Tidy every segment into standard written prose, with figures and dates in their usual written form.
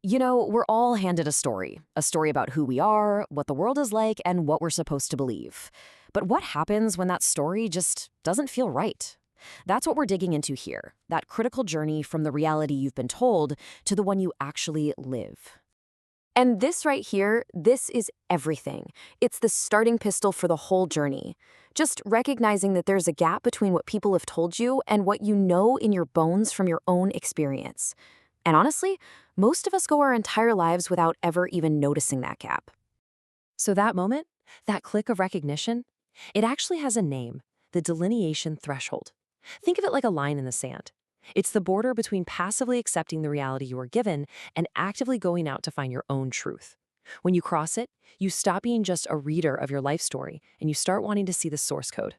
We're all handed a story about who we are, what the world is like, and what we're supposed to believe. But what happens when that story just doesn't feel right? That's what we're digging into here, that critical journey from the reality you've been told to the one you actually live. And this right here, this is everything. It's the starting pistol for the whole journey. Just recognizing that there's a gap between what people have told you and what you know in your bones from your own experience. And honestly, most of us go our entire lives without ever even noticing that gap. So that moment, that click of recognition, it actually has a name, the delineation threshold. Think of it like a line in the sand. It's the border between passively accepting the reality you are given and actively going out to find your own truth. When you cross it, you stop being just a reader of your life story and you start wanting to see the source code.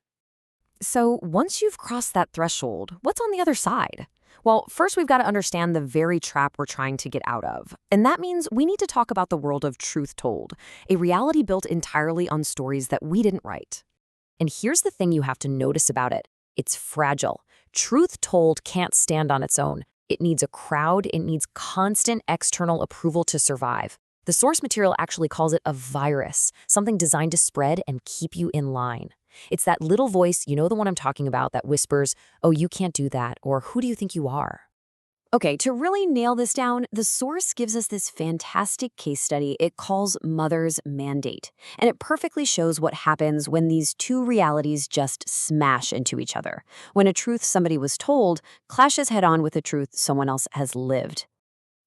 So once you've crossed that threshold, what's on the other side? Well, first we've got to understand the very trap we're trying to get out of. And that means we need to talk about the world of truth told, a reality built entirely on stories that we didn't write. And here's the thing you have to notice about it. It's fragile. Truth told can't stand on its own. It needs a crowd. It needs constant external approval to survive. The source material actually calls it a virus, something designed to spread and keep you in line. It's that little voice, you know the one I'm talking about, that whispers, "Oh, you can't do that," or "Who do you think you are?" Okay, to really nail this down, the source gives us this fantastic case study it calls Mother's Mandate. And it perfectly shows what happens when these two realities just smash into each other. When a truth somebody was told clashes head-on with a truth someone else has lived.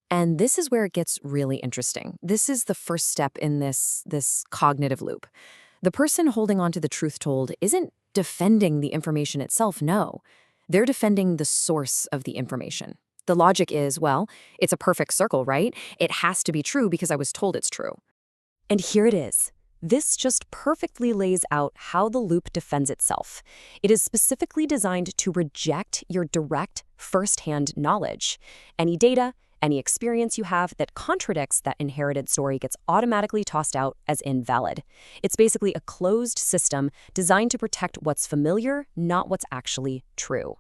And this is where it gets really interesting. This is the first step in this cognitive loop. The person holding on to the truth told isn't defending the information itself, no. They're defending the source of the information. The logic is, well, it's a perfect circle, right? It has to be true because I was told it's true. And here it is. This just perfectly lays out how the loop defends itself. It is specifically designed to reject your direct, first-hand knowledge. Any data, any experience you have that contradicts that inherited story gets automatically tossed out as invalid. It's basically a closed system designed to protect what's familiar, not what's actually true.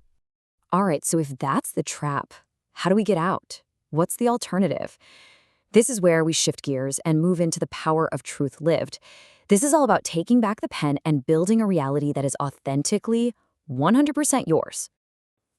All right, so if that's the trap, how do we get out? What's the alternative? This is where we shift gears and move into the power of truth lived. This is all about taking back the pen and building a reality that is authentically 100% yours.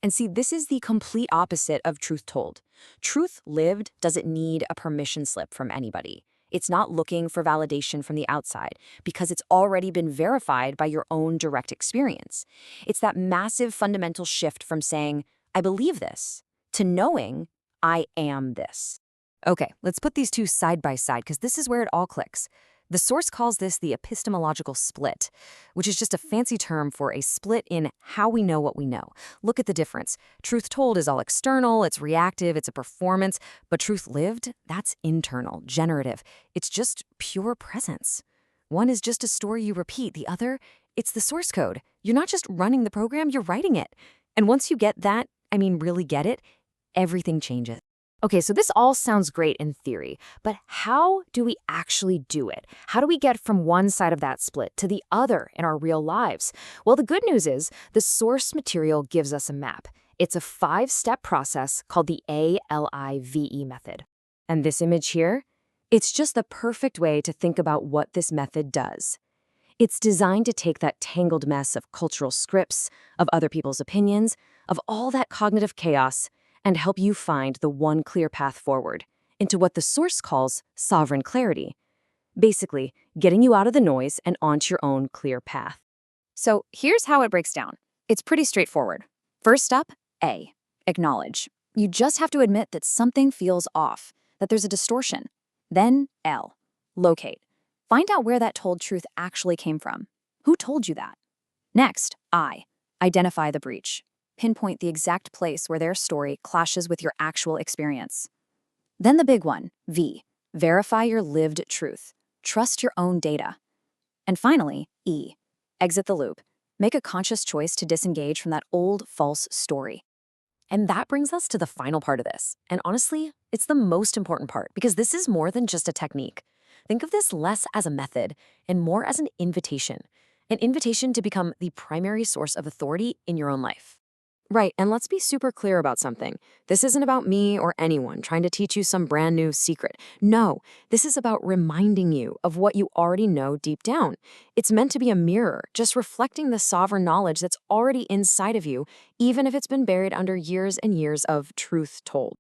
And see, this is the complete opposite of truth told. Truth lived doesn't need a permission slip from anybody. It's not looking for validation from the outside because it's already been verified by your own direct experience. It's that massive fundamental shift from saying, "I believe this," to knowing, "I am this." Okay, let's put these two side by side because this is where it all clicks. The source calls this the epistemological split, which is just a fancy term for a split in how we know what we know. Look at the difference. Truth told is all external, it's reactive, it's a performance, but truth lived, that's internal, generative. It's just pure presence. One is just a story you repeat. The other, it's the source code. You're not just running the program, you're writing it. And once you get that, really get it, everything changes. Okay, so this all sounds great in theory, but how do we actually do it? How do we get from one side of that split to the other in our real lives? Well, the good news is the source material gives us a map. It's a 5-step process called the A.L.I.V.E method. And this image here, it's just the perfect way to think about what this method does. It's designed to take that tangled mess of cultural scripts, of other people's opinions, of all that cognitive chaos, and help you find the one clear path forward into what the source calls sovereign clarity. Basically, getting you out of the noise and onto your own clear path. So here's how it breaks down. It's pretty straightforward. First up, A, acknowledge. You just have to admit that something feels off, that there's a distortion. Then L, locate. Find out where that told truth actually came from. Who told you that? Next, I, identify the breach. Pinpoint the exact place where their story clashes with your actual experience. Then the big one, V, verify your lived truth. Trust your own data. And finally, E, exit the loop. Make a conscious choice to disengage from that old, false story. And that brings us to the final part of this. And honestly, it's the most important part because this is more than just a technique. Think of this less as a method and more as an invitation to become the primary source of authority in your own life. Right, and let's be super clear about something. This isn't about me or anyone trying to teach you some brand new secret. No, this is about reminding you of what you already know deep down. It's meant to be a mirror, just reflecting the sovereign knowledge that's already inside of you, even if it's been buried under years and years of truth told.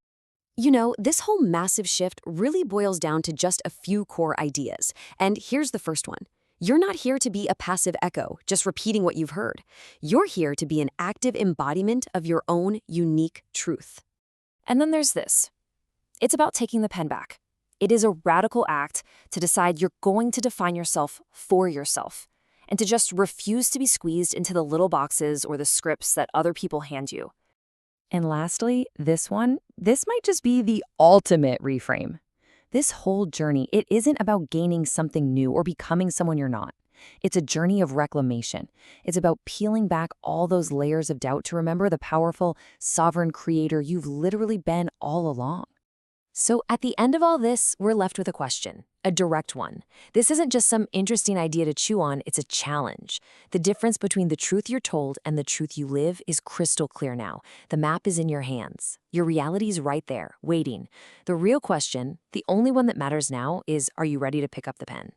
You know, this whole massive shift really boils down to just a few core ideas. And here's the first one. You're not here to be a passive echo, just repeating what you've heard. You're here to be an active embodiment of your own unique truth. And then there's this. It's about taking the pen back. It is a radical act to decide you're going to define yourself for yourself and to just refuse to be squeezed into the little boxes or the scripts that other people hand you. And lastly, this might just be the ultimate reframe. This whole journey, it isn't about gaining something new or becoming someone you're not. It's a journey of reclamation. It's about peeling back all those layers of doubt to remember the powerful, sovereign creator you've literally been all along. So at the end of all this, we're left with a question, a direct one. This isn't just some interesting idea to chew on, it's a challenge. The difference between the truth you're told and the truth you live is crystal clear now. The map is in your hands. Your reality's right there, waiting. The real question, the only one that matters now, is are you ready to pick up the pen?